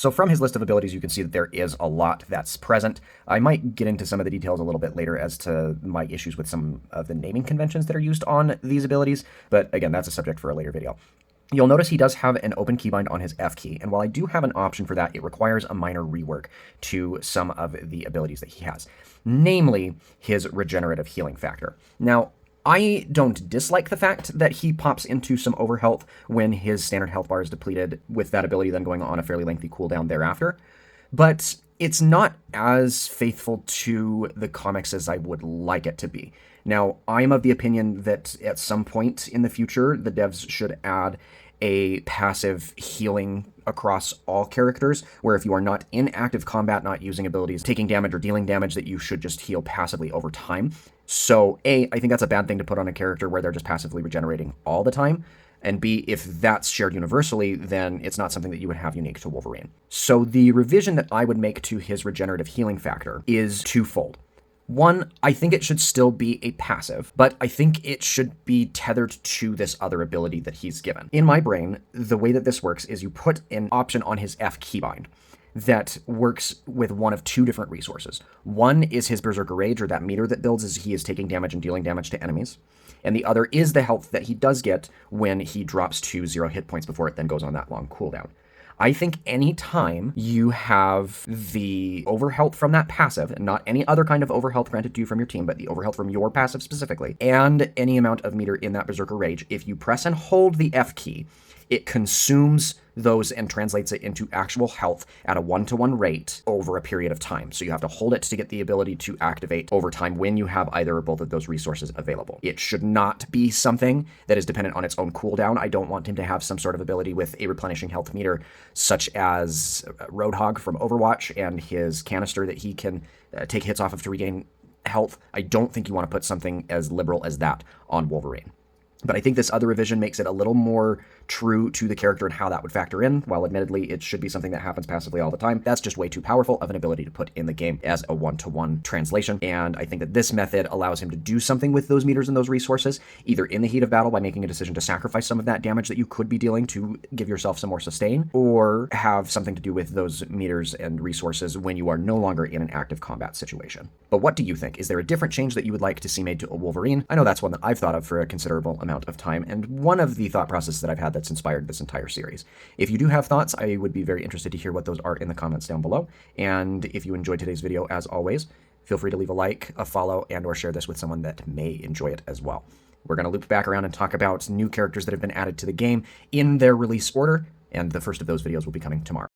So from his list of abilities, you can see that there is a lot that's present. I might get into some of the details a little bit later as to my issues with some of the naming conventions that are used on these abilities, but again, that's a subject for a later video. You'll notice he does have an open keybind on his F key, and while I do have an option for that, it requires a minor rework to some of the abilities that he has, namely his regenerative healing factor. Now, I don't dislike the fact that he pops into some overhealth when his standard health bar is depleted, with that ability then going on a fairly lengthy cooldown thereafter, but it's not as faithful to the comics as I would like it to be. Now, I'm of the opinion that at some point in the future, the devs should add a passive healing across all characters, where if you are not in active combat, not using abilities, taking damage or dealing damage, that you should just heal passively over time. So A, I think that's a bad thing to put on a character where they're just passively regenerating all the time. And B, if that's shared universally, then it's not something that you would have unique to Wolverine. So the revision that I would make to his regenerative healing factor is twofold. One, I think it should still be a passive, but I think it should be tethered to this other ability that he's given. In my brain, the way that this works is you put an option on his F keybind that works with one of two different resources. One is his Berserker Rage, or that meter that builds as he is taking damage and dealing damage to enemies. And the other is the health that he does get when he drops to 0 hit points before it then goes on that long cooldown. I think any time you have the overhealth from that passive, not any other kind of overhealth granted to you from your team, but the overhealth from your passive specifically, and any amount of meter in that Berserker Rage, if you press and hold the F key, it consumes those and translates it into actual health at a 1-to-1 rate over a period of time. So you have to hold it to get the ability to activate over time when you have either or both of those resources available. It should not be something that is dependent on its own cooldown. I don't want him to have some sort of ability with a replenishing health meter, such as Roadhog from Overwatch and his canister that he can take hits off of to regain health. I don't think you want to put something as liberal as that on Wolverine. But I think this other revision makes it a little more true to the character and how that would factor in. While admittedly it should be something that happens passively all the time, that's just way too powerful of an ability to put in the game as a 1-to-1 translation. And I think that this method allows him to do something with those meters and those resources, either in the heat of battle by making a decision to sacrifice some of that damage that you could be dealing to give yourself some more sustain, or have something to do with those meters and resources when you are no longer in an active combat situation. But what do you think? Is there a different change that you would like to see made to a Wolverine? I know that's one that I've thought of for a considerable amount of time, and one of the thought processes that I've had that's inspired this entire series. If you do have thoughts, I would be very interested to hear what those are in the comments down below. And if you enjoyed today's video, as always, feel free to leave a like, a follow, and or share this with someone that may enjoy it as well. We're going to loop back around and talk about new characters that have been added to the game in their release order, and the first of those videos will be coming tomorrow.